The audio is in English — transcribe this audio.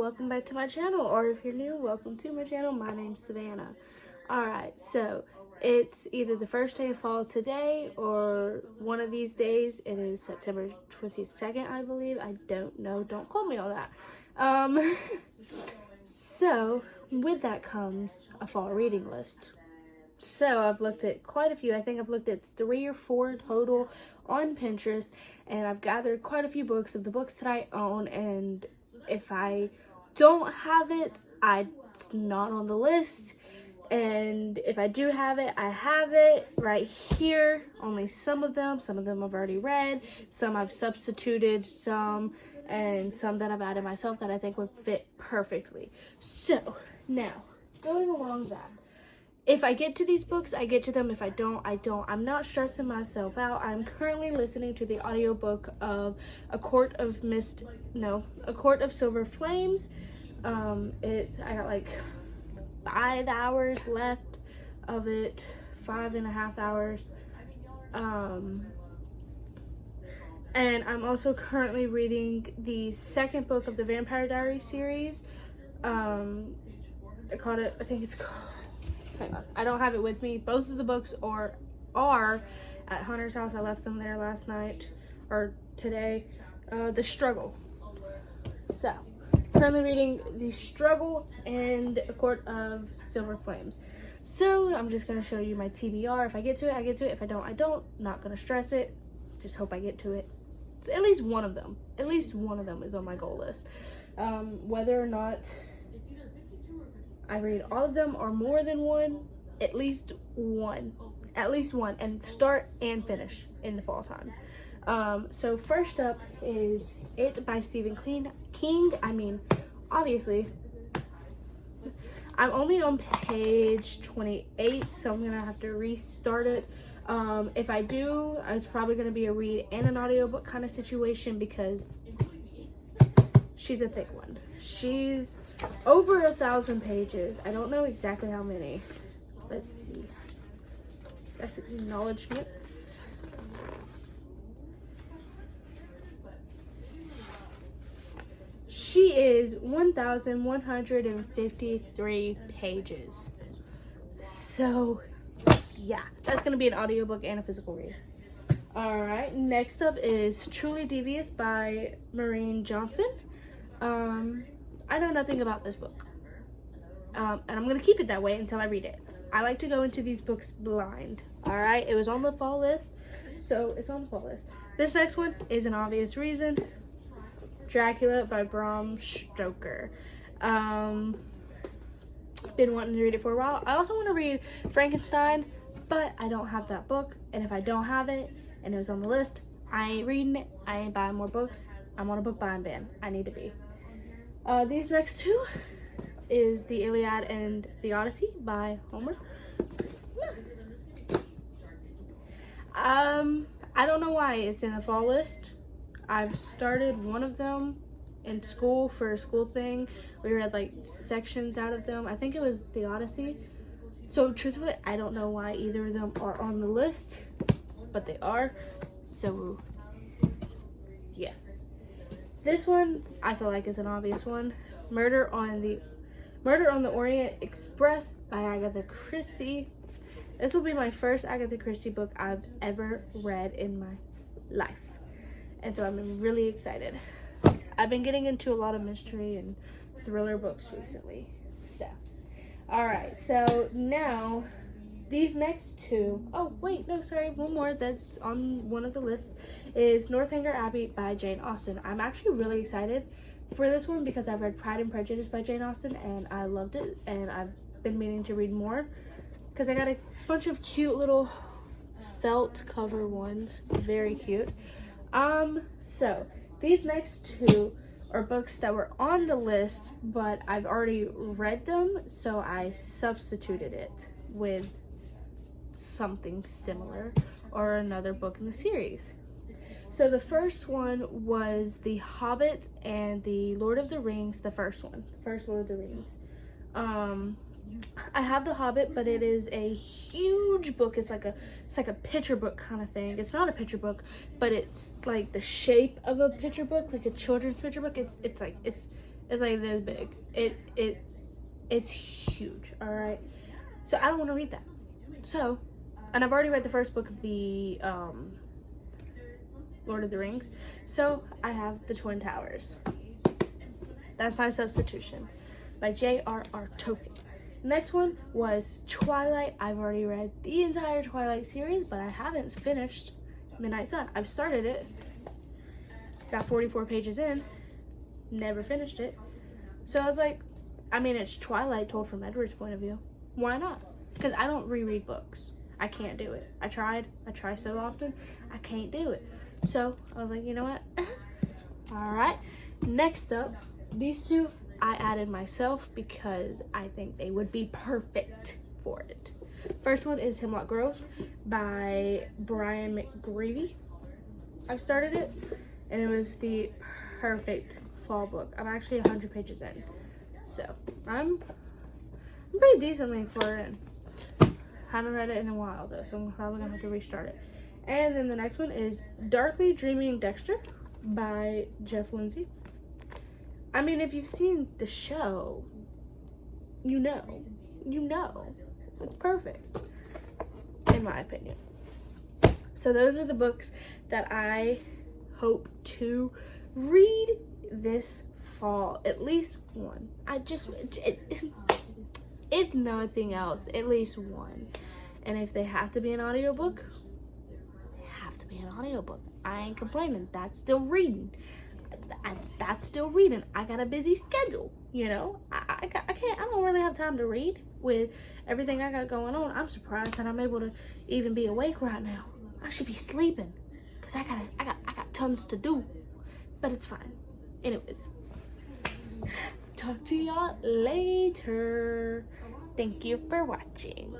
welcome back to my channel, or if you're new, welcome to my channel. My name's Savannah. Alright, so it's either the first day of fall today or one of these days. It is September 22nd, I believe. I don't know, don't quote me on that. So with that comes a fall reading list. So I've looked at quite a few. I think I've looked at 3 or 4 total on Pinterest, and I've gathered quite a few books of the books that I own, and if I don't have it, it's not on the list, and if I do have it, I have it right here. Only some of them I've already read, some I've substituted, and some that I've added myself that I think would fit perfectly. So now, going along that, if I get to these books, I get to them. If I don't, I don't. I'm not stressing myself out. I'm currently listening to the audiobook of A Court of Silver Flames. I got like 5 hours left of it, 5.5 hours. And I'm also currently reading the second book of the Vampire Diaries series. I think it's called, hang on, I don't have it with me. Both of the books are at Hunter's house. I left them there last night, or today. The Struggle. So, currently reading The Struggle and A Court of Silver Flames. So, I'm just going to show you my TBR. If I get to it, I get to it. If I don't, I don't. Not going to stress it. Just hope I get to it. So at least one of them is on my goal list. Whether or not I read all of them or more than one, at least one, and start and finish in the fall time. So first up is It by Stephen King. I mean, obviously, I'm only on page 28, so I'm gonna have to restart it. If I do, it's probably gonna be a read and an audiobook kind of situation, because she's a thick one. She's over 1,000 pages. I don't know exactly how many. Let's see. That's acknowledgements. She is 1,153 pages. So, yeah, that's going to be an audiobook and a physical read. Alright, next up is Truly Devious by Maureen Johnson. I know nothing about this book, and I'm going to keep it that way until I read it. I like to go into these books blind. Alright, it was on the fall list, so it's on the fall list. This next one is an obvious reason. Dracula by Bram Stoker. Been wanting to read it for a while. I also want to read Frankenstein, but I don't have that book, and if I don't have it and it was on the list, I ain't reading it. I ain't buying more books. I'm on a book buying ban. I need to be. These next two is The Iliad and the Odyssey by Homer. I don't know why it's in the fall list. I've started one of them in school for a school thing. We read like sections out of them. I think it was the Odyssey. So truthfully, I don't know why either of them are on the list, but they are. So yes. This one I feel like is an obvious one. Murder on the Orient Express by Agatha Christie. This will be my first Agatha Christie book I've ever read in my life, and so I'm really excited. I've been getting into a lot of mystery and thriller books recently. So, alright, so now these next two, oh wait, no, sorry, one more that's on one of the lists is Northanger Abbey by Jane Austen. I'm actually really excited for this one because I've read Pride and Prejudice by Jane Austen and I loved it, and I've been meaning to read more because I got a bunch of cute little felt cover ones, very cute. So these next two are books that were on the list, but I've already read them, so I substituted it with something similar or another book in the series. So the first one was The Hobbit and the Lord of the Rings, the first Lord of the Rings. I have The Hobbit, but it is a huge book. It's like a picture book kind of thing. It's not a picture book, but it's like the shape of a picture book, like a children's picture book. It's It's like this big. It's huge. All right. So I don't want to read that. So, and I've already read the first book of the Lord of the Rings. So I have the Twin Towers. That's my substitution by J.R.R. Tolkien. Next one was Twilight. I've already read the entire Twilight series, but I haven't finished Midnight Sun. I've started it. Got 44 pages in. Never finished it. So I was like, I mean, it's Twilight told from Edward's point of view. Why not? Because I don't reread books. I can't do it. I tried. I try so often. I can't do it. So I was like, you know what? All right. Next up, these two I added myself because I think they would be perfect for it. First one is Hemlock Grove by Brian McGreevy. I started it, and it was the perfect fall book. I'm actually 100 pages in, so I'm pretty decently far in. Haven't read it in a while though, so I'm probably gonna have to restart it. And then the next one is Darkly Dreaming Dexter by Jeff Lindsay. I mean, if you've seen the show, you know, it's perfect, in my opinion. So those are the books that I hope to read this fall, at least one. If nothing else, at least one. And if they have to be an audiobook, they have to be an audiobook. I ain't complaining. That's still reading. That's still reading. I got a busy schedule, you know. I don't really have time to read with everything I got going on. I'm surprised that I'm able to even be awake right now. I should be sleeping because I got tons to do, but it's fine. Anyways, talk to y'all later. Thank you for watching.